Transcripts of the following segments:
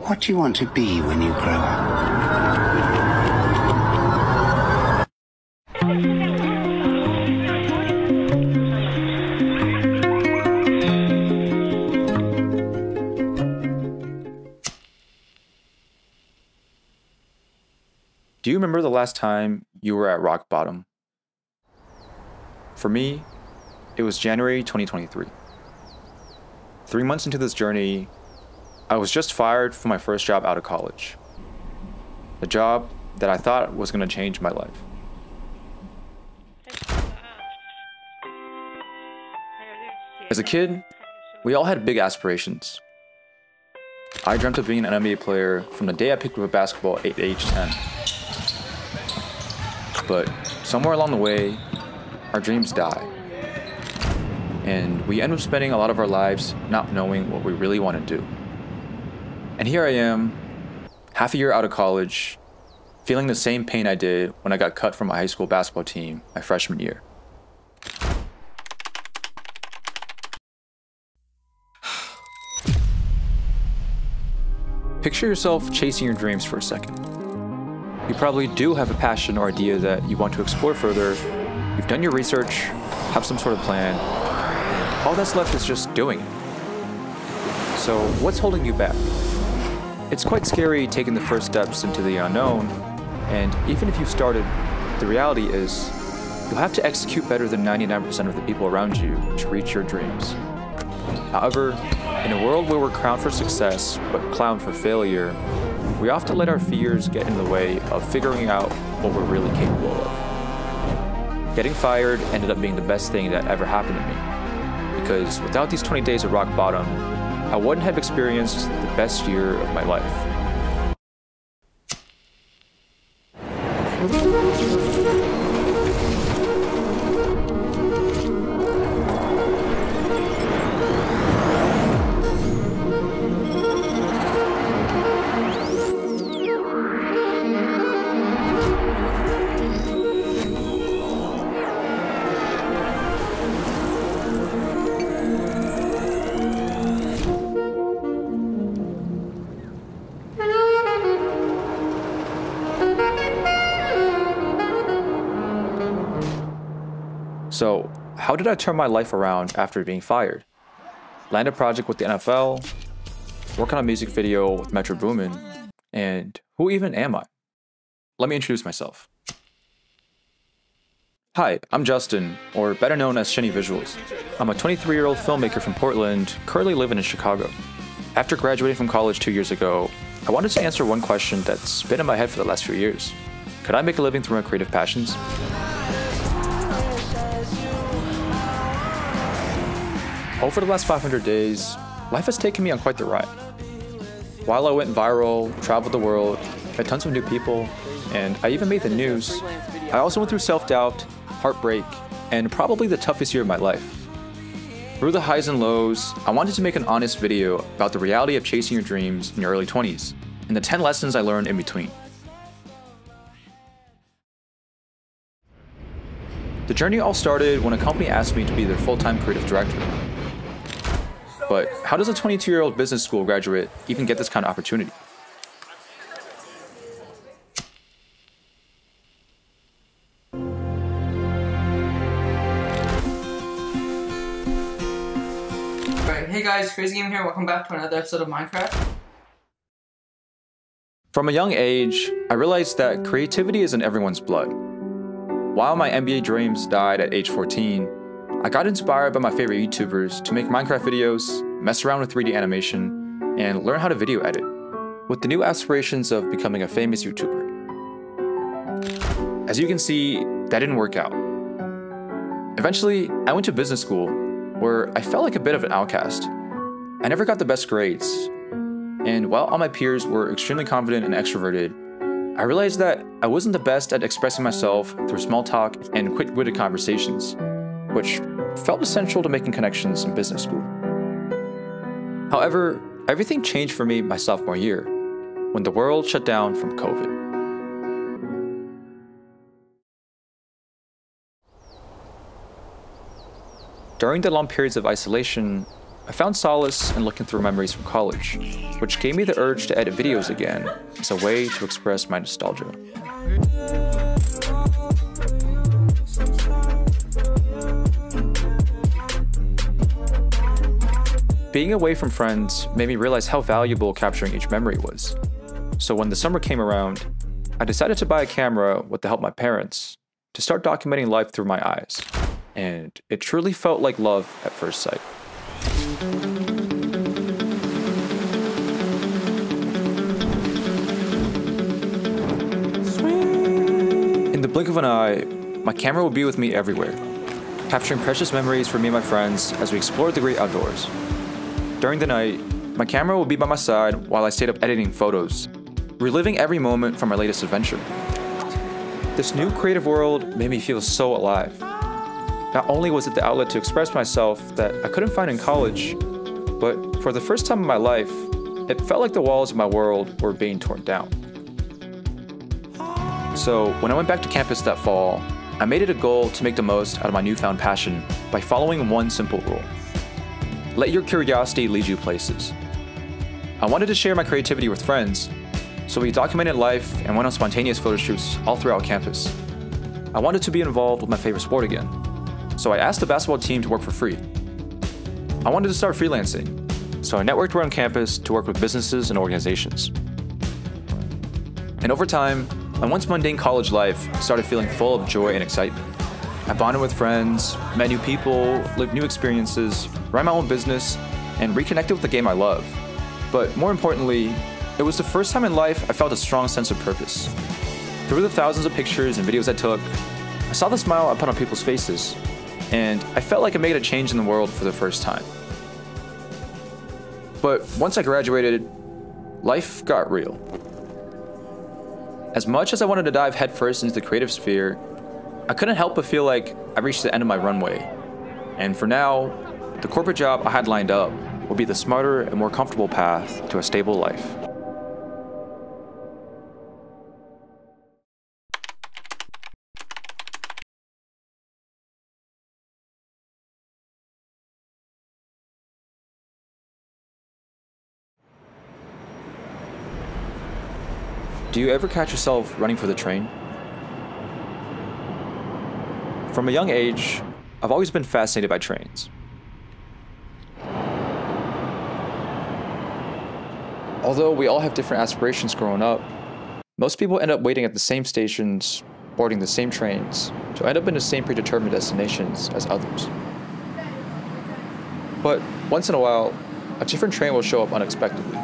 What do you want to be when you grow up? Do you remember the last time you were at rock bottom? For me, it was January 2023. 3 months into this journey, I was just fired from my first job out of college. A job that I thought was going to change my life. As a kid, we all had big aspirations. I dreamt of being an NBA player from the day I picked up a basketball at age 10. But somewhere along the way, our dreams die. And we end up spending a lot of our lives not knowing what we really want to do. And here I am, half a year out of college, feeling the same pain I did when I got cut from my high school basketball team my freshman year. Picture yourself chasing your dreams for a second. You probably do have a passion or idea that you want to explore further. You've done your research, have some sort of plan, and all that's left is just doing it. So what's holding you back? It's quite scary taking the first steps into the unknown, and even if you've started, the reality is you'll have to execute better than 99% of the people around you to reach your dreams. However, in a world where we're crowned for success but clowned for failure, we often let our fears get in the way of figuring out what we're really capable of. Getting fired ended up being the best thing that ever happened to me, because without these 20 days of rock bottom, I wouldn't have experienced the best year of my life. So, how did I turn my life around after being fired? Land a project with the NFL, work on a music video with Metro Boomin, and who even am I? Let me introduce myself. Hi, I'm Justin, or better known as Shenny Visuals. I'm a 23-year-old filmmaker from Portland, currently living in Chicago. After graduating from college 2 years ago, I wanted to answer one question that's been in my head for the last few years. Could I make a living through my creative passions? Over the last 500 days, life has taken me on quite the ride. While I went viral, traveled the world, met tons of new people, and I even made the news, I also went through self-doubt, heartbreak, and probably the toughest year of my life. Through the highs and lows, I wanted to make an honest video about the reality of chasing your dreams in your early 20s, and the 10 lessons I learned in between. The journey all started when a company asked me to be their full-time creative director. But how does a 22-year-old business school graduate even get this kind of opportunity? Alright, hey guys, Crazy Game here, welcome back to another episode of Minecraft. From a young age, I realized that creativity is in everyone's blood. While my NBA dreams died at age 14, I got inspired by my favorite YouTubers to make Minecraft videos, mess around with 3D animation, and learn how to video edit, with the new aspirations of becoming a famous YouTuber. As you can see, that didn't work out. Eventually, I went to business school, where I felt like a bit of an outcast. I never got the best grades, and while all my peers were extremely confident and extroverted, I realized that I wasn't the best at expressing myself through small talk and quick-witted conversations, which felt essential to making connections in business school. However, everything changed for me my sophomore year, when the world shut down from COVID. During the long periods of isolation, I found solace in looking through memories from college, which gave me the urge to edit videos again as a way to express my nostalgia. Being away from friends made me realize how valuable capturing each memory was. So when the summer came around, I decided to buy a camera with the help of my parents to start documenting life through my eyes. And it truly felt like love at first sight. In the blink of an eye, my camera would be with me everywhere, capturing precious memories for me and my friends as we explored the great outdoors. During the night, my camera would be by my side while I stayed up editing photos, reliving every moment from our latest adventure. This new creative world made me feel so alive. Not only was it the outlet to express myself that I couldn't find in college, but for the first time in my life, it felt like the walls of my world were being torn down. So when I went back to campus that fall, I made it a goal to make the most out of my newfound passion by following one simple rule. Let your curiosity lead you places. I wanted to share my creativity with friends, so we documented life and went on spontaneous photo shoots all throughout campus. I wanted to be involved with my favorite sport again, so I asked the basketball team to work for free. I wanted to start freelancing, so I networked around campus to work with businesses and organizations. And over time, my once mundane college life started feeling full of joy and excitement. I bonded with friends, met new people, lived new experiences, ran my own business, and reconnected with the game I love. But more importantly, it was the first time in life I felt a strong sense of purpose. Through the thousands of pictures and videos I took, I saw the smile I put on people's faces, and I felt like I made a change in the world for the first time. But once I graduated, life got real. As much as I wanted to dive headfirst into the creative sphere, I couldn't help but feel like I reached the end of my runway. And for now, the corporate job I had lined up would be the smarter and more comfortable path to a stable life. Do you ever catch yourself running for the train? From a young age, I've always been fascinated by trains. Although we all have different aspirations growing up, most people end up waiting at the same stations, boarding the same trains, to end up in the same predetermined destinations as others. But once in a while, a different train will show up unexpectedly.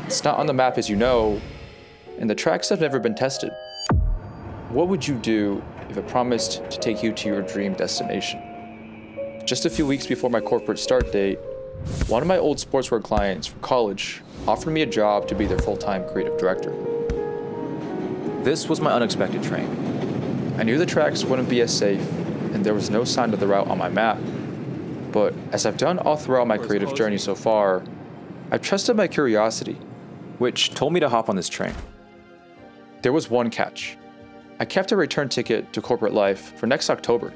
It's not on the map as you know, and the tracks have never been tested. What would you do if it promised to take you to your dream destination? Just a few weeks before my corporate start date, one of my old sportswear clients from college offered me a job to be their full-time creative director. This was my unexpected train. I knew the tracks wouldn't be as safe, and there was no sign of the route on my map. But as I've done all throughout my creative journey so far, I've trusted my curiosity, which told me to hop on this train. There was one catch. I kept a return ticket to corporate life for next October,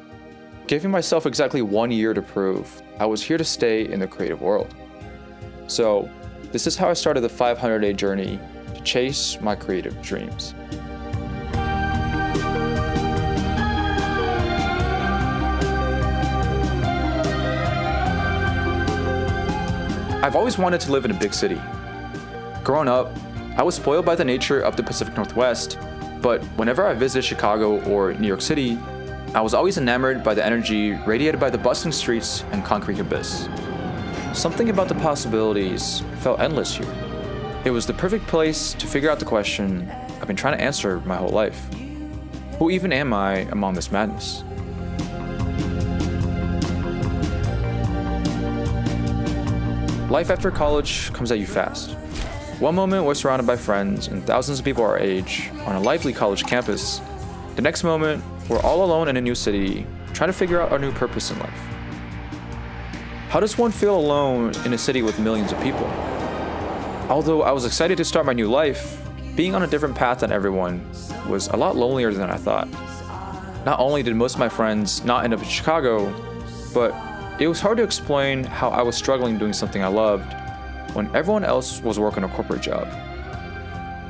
giving myself exactly 1 year to prove I was here to stay in the creative world. So, this is how I started the 500-day journey to chase my creative dreams. I've always wanted to live in a big city. Growing up, I was spoiled by the nature of the Pacific Northwest, but whenever I visited Chicago or New York City, I was always enamored by the energy radiated by the bustling streets and concrete abyss. Something about the possibilities felt endless here. It was the perfect place to figure out the question I've been trying to answer my whole life. Who even am I among this madness? Life after college comes at you fast. One moment we're surrounded by friends and thousands of people our age on a lively college campus. The next moment, we're all alone in a new city, trying to figure out our new purpose in life. How does one feel alone in a city with millions of people? Although I was excited to start my new life, being on a different path than everyone was a lot lonelier than I thought. Not only did most of my friends not end up in Chicago, but it was hard to explain how I was struggling doing something I loved when everyone else was working a corporate job.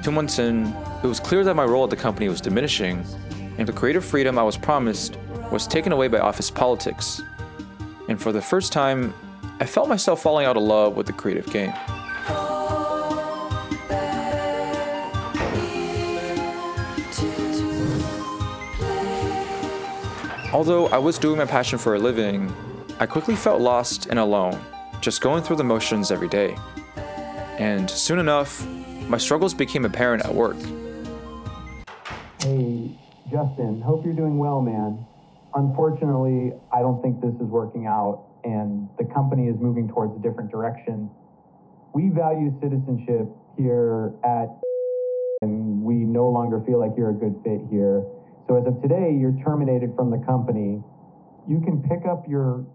2 months in, it was clear that my role at the company was diminishing, and the creative freedom I was promised was taken away by office politics. And for the first time, I felt myself falling out of love with the creative game. Although I was doing my passion for a living, I quickly felt lost and alone, just going through the motions every day. And soon enough, my struggles became apparent at work. Hey, Justin, hope you're doing well, man. Unfortunately, I don't think this is working out, and the company is moving towards a different direction. We value citizenship here at, and we no longer feel like you're a good fit here. So as of today, you're terminated from the company. You can pick up your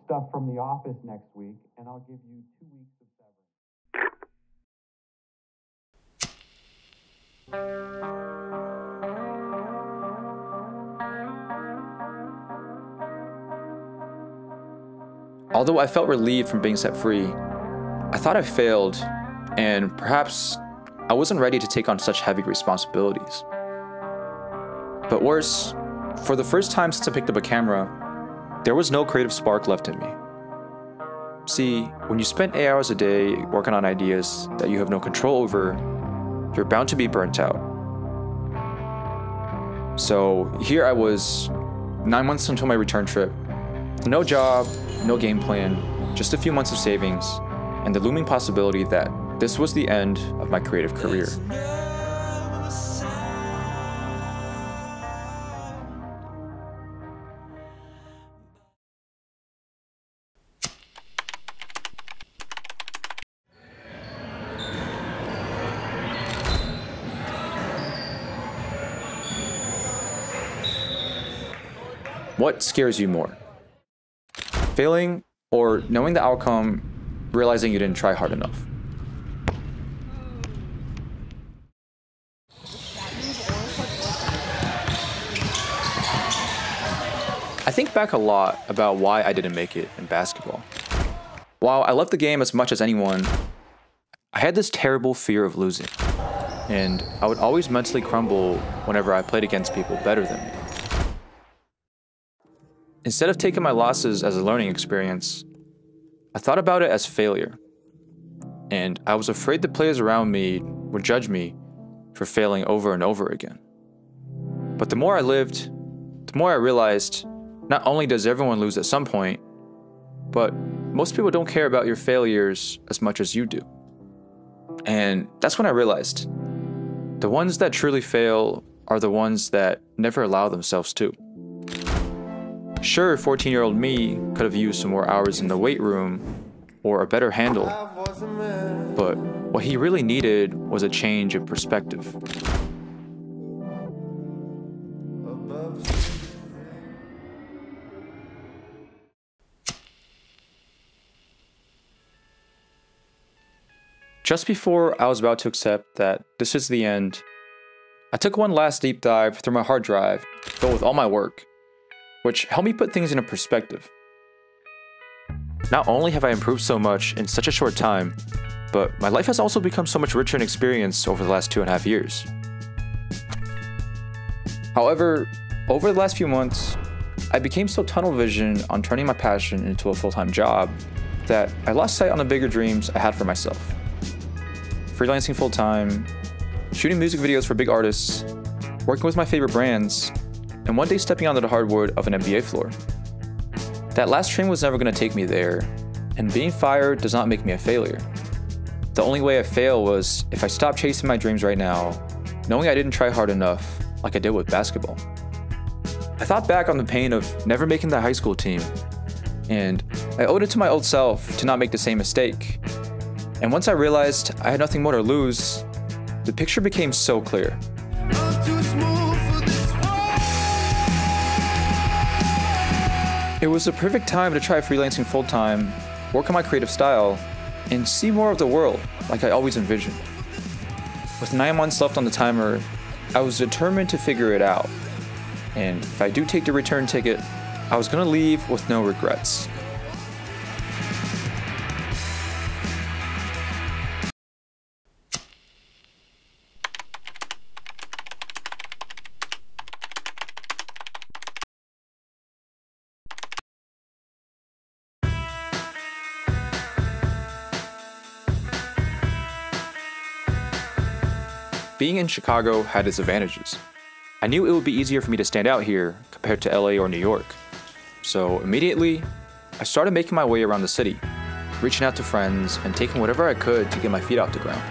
stuff from the office next week, and I'll give you 2 weeks of severance. Although I felt relieved from being set free, I thought I failed, and perhaps I wasn't ready to take on such heavy responsibilities. But worse, for the first time since I picked up a camera, there was no creative spark left in me. See, when you spend 8 hours a day working on ideas that you have no control over, you're bound to be burnt out. So here I was, 9 months until my return trip. No job, no game plan, just a few months of savings, and the looming possibility that this was the end of my creative career. What scares you more? Failing, or knowing the outcome, realizing you didn't try hard enough? I think back a lot about why I didn't make it in basketball. While I loved the game as much as anyone, I had this terrible fear of losing, and I would always mentally crumble whenever I played against people better than me. Instead of taking my losses as a learning experience, I thought about it as failure. And I was afraid the players around me would judge me for failing over and over again. But the more I lived, the more I realized not only does everyone lose at some point, but most people don't care about your failures as much as you do. And that's when I realized the ones that truly fail are the ones that never allow themselves to. Sure, 14-year-old me could have used some more hours in the weight room or a better handle, but what he really needed was a change in perspective. Just before I was about to accept that this is the end, I took one last deep dive through my hard drive filled with all my work, which helped me put things into perspective. Not only have I improved so much in such a short time, but my life has also become so much richer in experience over the last 2.5 years. However, over the last few months, I became so tunnel visioned on turning my passion into a full-time job that I lost sight on the bigger dreams I had for myself. Freelancing full-time, shooting music videos for big artists, working with my favorite brands, and one day stepping onto the hardwood of an NBA floor. That last train was never going to take me there, and being fired does not make me a failure. The only way I fail was if I stopped chasing my dreams right now, knowing I didn't try hard enough like I did with basketball. I thought back on the pain of never making the high school team, and I owed it to my old self to not make the same mistake. And once I realized I had nothing more to lose, the picture became so clear. It was the perfect time to try freelancing full-time, work on my creative style, and see more of the world like I always envisioned. With 9 months left on the timer, I was determined to figure it out. And if I do take the return ticket, I was gonna leave with no regrets. being in Chicago had its advantages. I knew it would be easier for me to stand out here compared to LA or New York. So immediately, I started making my way around the city, reaching out to friends and taking whatever I could to get my feet off the ground.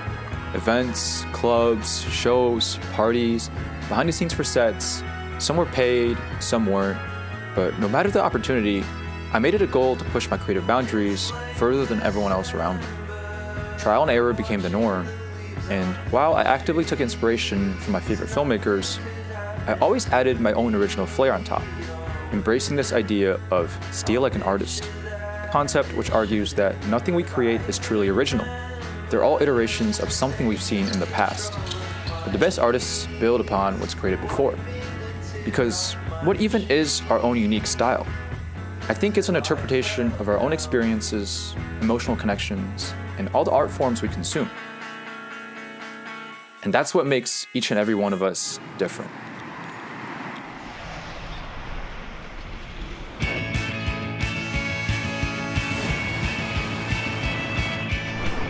Events, clubs, shows, parties, behind the scenes for sets. Some were paid, some weren't, but no matter the opportunity, I made it a goal to push my creative boundaries further than everyone else around me. Trial and error became the norm, and while I actively took inspiration from my favorite filmmakers, I always added my own original flair on top, embracing this idea of steal like an artist, a concept which argues that nothing we create is truly original. They're all iterations of something we've seen in the past, but the best artists build upon what's created before. Because what even is our own unique style? I think it's an interpretation of our own experiences, emotional connections, and all the art forms we consume. And that's what makes each and every one of us different.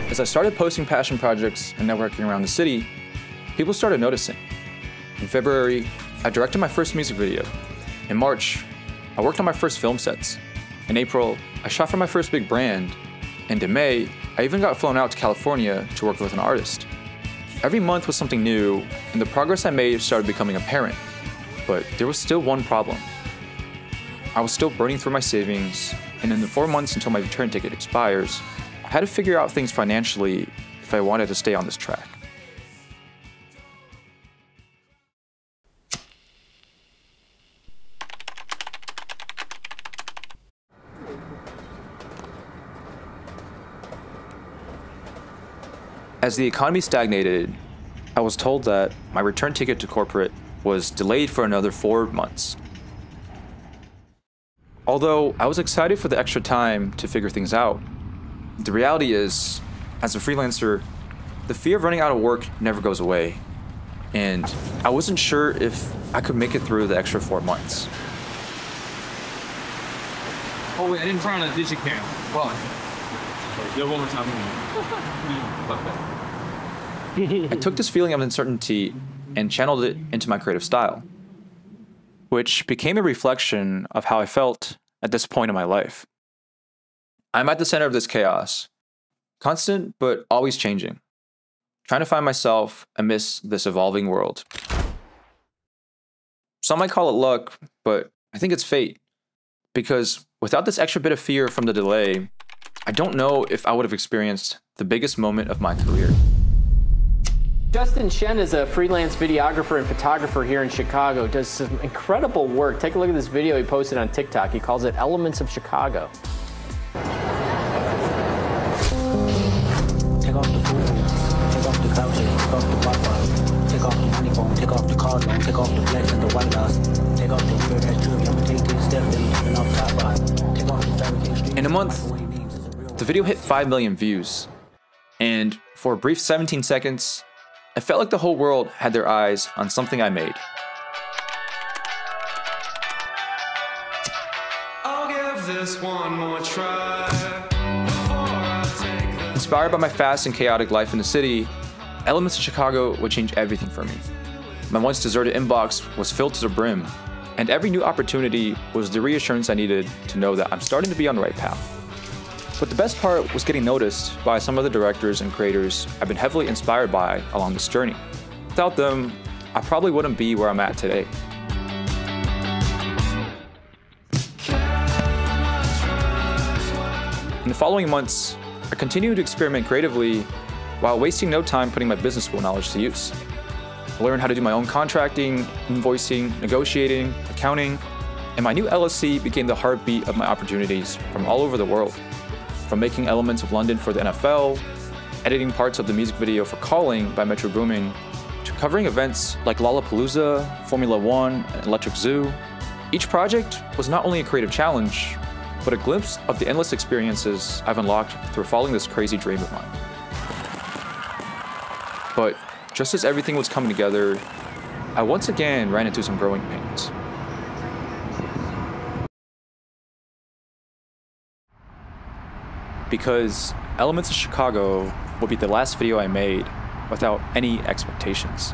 As I started posting passion projects and networking around the city, people started noticing. In February, I directed my first music video. In March, I worked on my first film sets. In April, I shot for my first big brand. And in May, I even got flown out to California to work with an artist. Every month was something new, and the progress I made started becoming apparent. But there was still one problem. I was still burning through my savings, and in the 4 months until my return ticket expires, I had to figure out things financially if I wanted to stay on this track. As the economy stagnated, I was told that my return ticket to corporate was delayed for another 4 months. Although I was excited for the extra time to figure things out, the reality is, as a freelancer, the fear of running out of work never goes away, and I wasn't sure if I could make it through the extra 4 months. Oh wait, I didn't turn on a digicam. Well, yeah, one more time. I took this feeling of uncertainty and channeled it into my creative style, which became a reflection of how I felt at this point in my life. I'm at the center of this chaos, constant but always changing, trying to find myself amidst this evolving world. Some might call it luck, but I think it's fate, because without this extra bit of fear from the delay, I don't know if I would have experienced the biggest moment of my career. Justin Shen is a freelance videographer and photographer here in Chicago, does some incredible work. Take a look at this video he posted on TikTok. He calls it Elements of Chicago. Take off the food, take off the couches, take off the Wi-Fi, take off the money phone, take off the car loan, take off the flex and the white house, take off the weird ass jewelry, I'ma take 3 steps and off top line, take off the fabric street. In a month, the video hit 5 million views, and for a brief 17 seconds, I felt like the whole world had their eyes on something I made. I'll give this one more try. Inspired by my fast and chaotic life in the city, Elements of Chicago would change everything for me. My once deserted inbox was filled to the brim, and every new opportunity was the reassurance I needed to know that I'm starting to be on the right path. But the best part was getting noticed by some of the directors and creators I've been heavily inspired by along this journey. Without them, I probably wouldn't be where I'm at today. In the following months, I continued to experiment creatively while wasting no time putting my business school knowledge to use. I learned how to do my own contracting, invoicing, negotiating, accounting, and my new LLC became the heartbeat of my opportunities from all over the world. From making elements of London for the NFL, editing parts of the music video for Calling by Metro Boomin, to covering events like Lollapalooza, Formula One, and Electric Zoo. Each project was not only a creative challenge, but a glimpse of the endless experiences I've unlocked through following this crazy dream of mine. But just as everything was coming together, I once again ran into some growing pains. Because Elements of Chicago would be the last video I made without any expectations.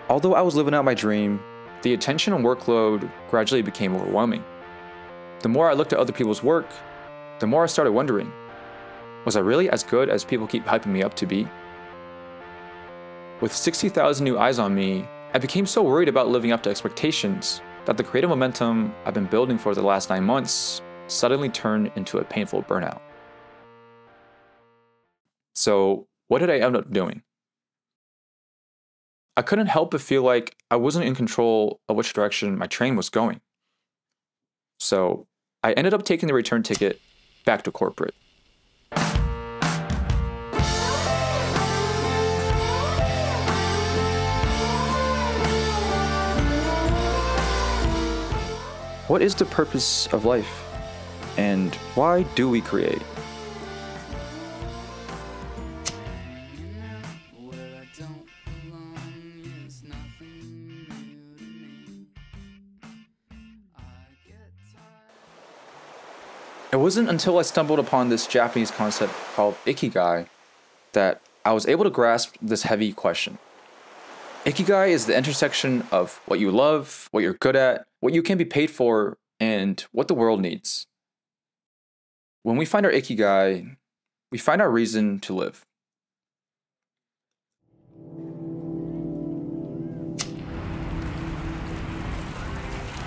Although I was living out my dream, the attention and workload gradually became overwhelming. The more I looked at other people's work, the more I started wondering, was I really as good as people keep hyping me up to be? With 60,000 new eyes on me, I became so worried about living up to expectations that the creative momentum I've been building for the last 9 months suddenly turned into a painful burnout. So, what did I end up doing? I couldn't help but feel like I wasn't in control of which direction my train was going. So, I ended up taking the return ticket back to corporate. What is the purpose of life? And why do we create? It wasn't until I stumbled upon this Japanese concept called Ikigai that I was able to grasp this heavy question. Ikigai is the intersection of what you love, what you're good at, what you can be paid for, and what the world needs. When we find our Ikigai, we find our reason to live.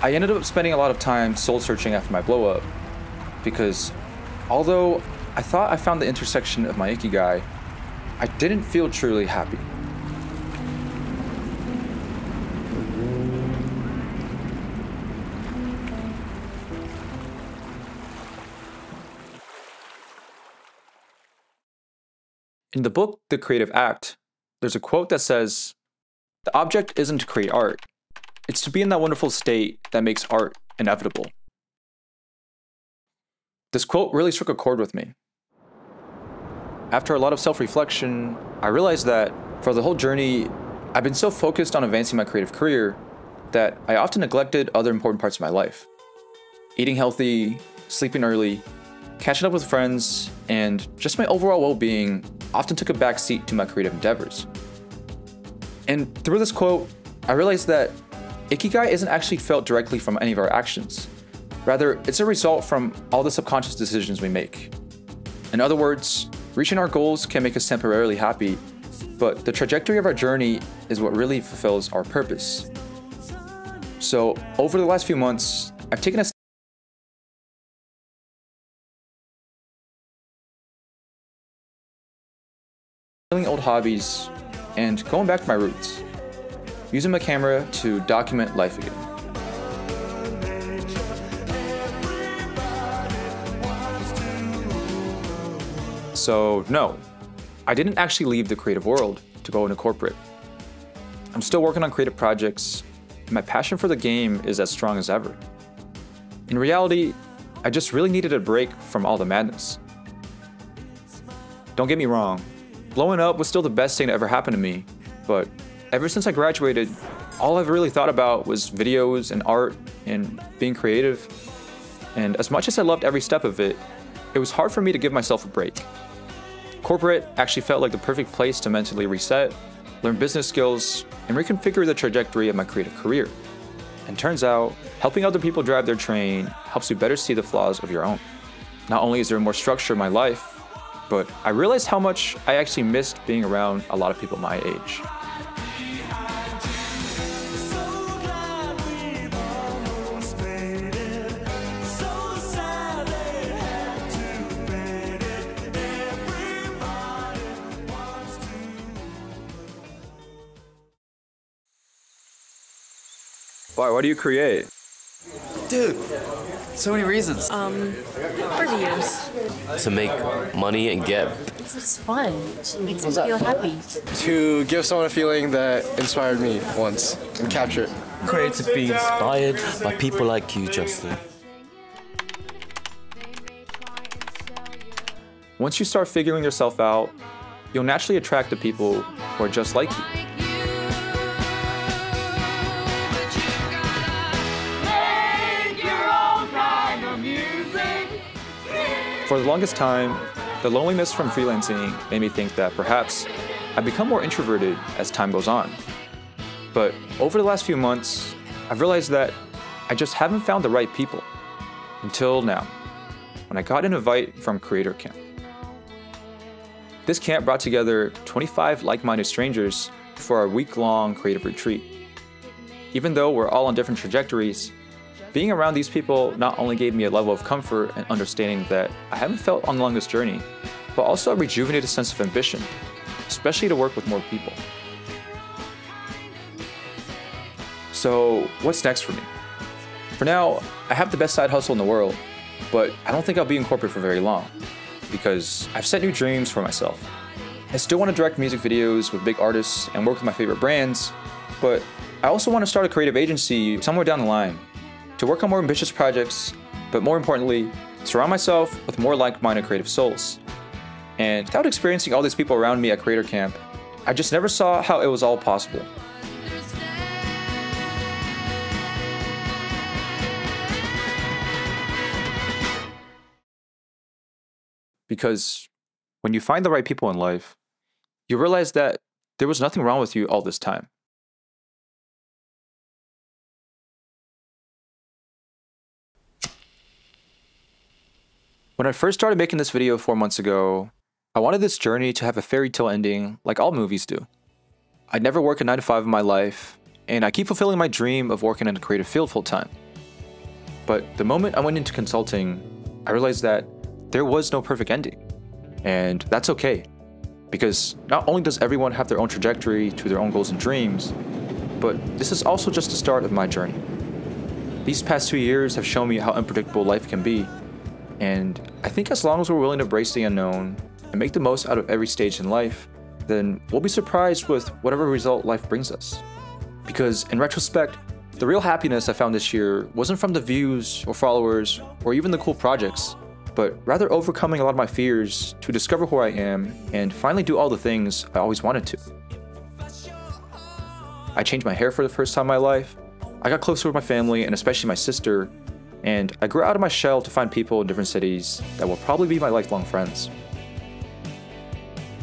I ended up spending a lot of time soul searching after my blow up, because although I thought I found the intersection of my Ikigai, I didn't feel truly happy. In the book, The Creative Act, there's a quote that says, "The object isn't to create art, it's to be in that wonderful state that makes art inevitable." This quote really struck a chord with me. After a lot of self-reflection, I realized that for the whole journey, I've been so focused on advancing my creative career that I often neglected other important parts of my life. Eating healthy, sleeping early, catching up with friends, and just my overall well-being often took a back seat to my creative endeavors. And through this quote, I realized that Ikigai isn't actually felt directly from any of our actions. Rather, it's a result from all the subconscious decisions we make. In other words, reaching our goals can make us temporarily happy, but the trajectory of our journey is what really fulfills our purpose. So, over the last few months, I've taken a killing old hobbies and going back to my roots, using my camera to document life again. So no, I didn't actually leave the creative world to go into corporate. I'm still working on creative projects, and my passion for the game is as strong as ever. In reality, I just really needed a break from all the madness. Don't get me wrong, blowing up was still the best thing that ever happened to me, but ever since I graduated, all I've really thought about was videos and art and being creative. And as much as I loved every step of it, it was hard for me to give myself a break. Corporate actually felt like the perfect place to mentally reset, learn business skills, and reconfigure the trajectory of my creative career. And turns out, helping other people drive their train helps you better see the flaws of your own. Not only is there more structure in my life, but I realized how much I actually missed being around a lot of people my age. Why do you create? Dude, so many reasons. For views. To make money and get. It's fun. It makes me feel happy. To give someone a feeling that inspired me once and capture it. Create to be inspired by people like you, Justin. once you start figuring yourself out, you'll naturally attract the people who are just like you. For the longest time, the loneliness from freelancing made me think that perhaps I've become more introverted as time goes on. But over the last few months, I've realized that I just haven't found the right people. Until now, when I got an invite from Creator Camp. This camp brought together 25 like-minded strangers for a week-long creative retreat. Even though we're all on different trajectories, being around these people not only gave me a level of comfort and understanding that I haven't felt on the longest journey, but also a rejuvenated sense of ambition, especially to work with more people. So, what's next for me? For now, I have the best side hustle in the world, but I don't think I'll be in corporate for very long, because I've set new dreams for myself. I still want to direct music videos with big artists and work with my favorite brands, but I also want to start a creative agency somewhere down the line, to work on more ambitious projects, but more importantly, surround myself with more like-minded creative souls. And without experiencing all these people around me at Creator Camp, I just never saw how it was all possible. Because when you find the right people in life, you realize that there was nothing wrong with you all this time. When I first started making this video 4 months ago, I wanted this journey to have a fairy tale ending like all movies do. I'd never work a 9-to-5 in my life, and I keep fulfilling my dream of working in a creative field full time. But the moment I went into consulting, I realized that there was no perfect ending. And that's okay, because not only does everyone have their own trajectory to their own goals and dreams, but this is also just the start of my journey. These past 2 years have shown me how unpredictable life can be. And I think as long as we're willing to embrace the unknown and make the most out of every stage in life, then we'll be surprised with whatever result life brings us. Because in retrospect, the real happiness I found this year wasn't from the views or followers or even the cool projects, but rather overcoming a lot of my fears to discover who I am and finally do all the things I always wanted to. I changed my hair for the first time in my life, I got closer with my family and especially my sister, and I grew out of my shell to find people in different cities that will probably be my lifelong friends.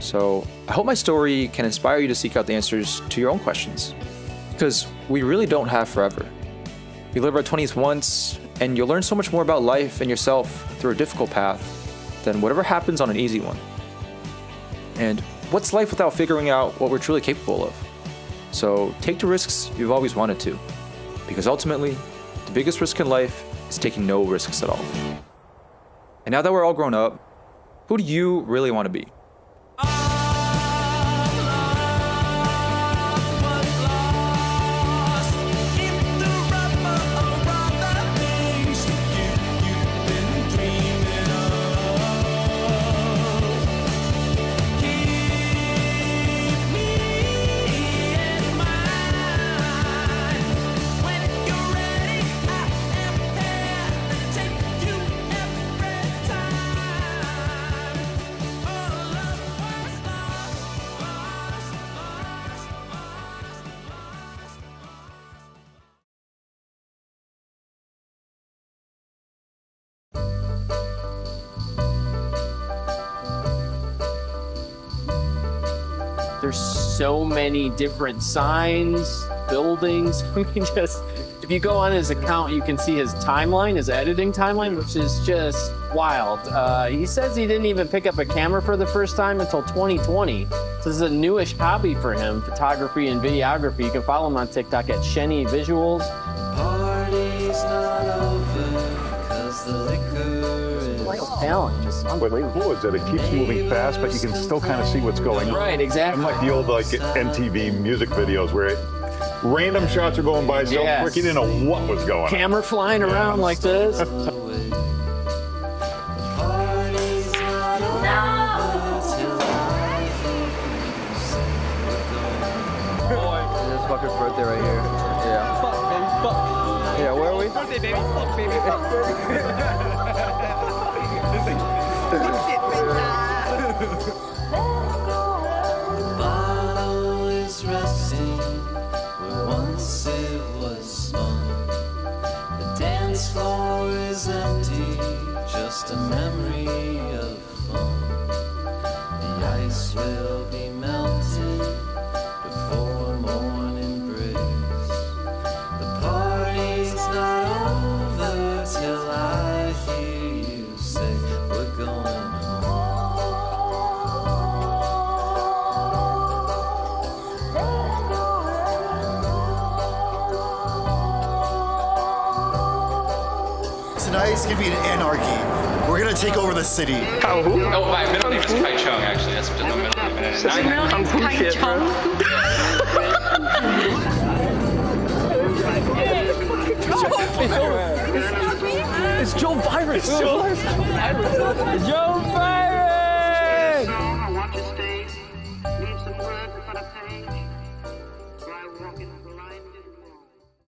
So I hope my story can inspire you to seek out the answers to your own questions, because we really don't have forever. You live our 20s once, and you'll learn so much more about life and yourself through a difficult path than whatever happens on an easy one. And what's life without figuring out what we're truly capable of? So take the risks you've always wanted to, because ultimately, the biggest risk in life is taking no risks at all. And now that we're all grown up, who do you really want to be? There's so many different signs, buildings. We can just, if you go on his account, you can see his timeline, his editing timeline, which is just wild. He says he didn't even pick up a camera for the first time until 2020. So this is a newish hobby for him, photography and videography. You can follow him on TikTok at Shenny Visuals. Party's not over 'cause the liquor Talent, just unbelievable. What's cool is that it keeps moving fast, but you can still kind of see what's going on. Right, exactly. Unlike the old MTV music videos where random shots are going by so quick you didn't know what was going on. Camera flying around like this. This fucker's birthday right here. Yeah. Fuck, baby, fuck. Yeah, where are we? Birthday, baby. Fuck, baby. Fuck. Bottle is resting where once it was fun. The dance floor is empty, just a memory of fun. The ice will be melted before morning breaks. The party's not over till I hear you say we're going Tonight's gonna be an anarchy. We're gonna take over the city. Oh, my middle name is Kai Chung, actually. That's the middle name. His middle name's Kai Chung. It's Joe Virus. Joe Virus.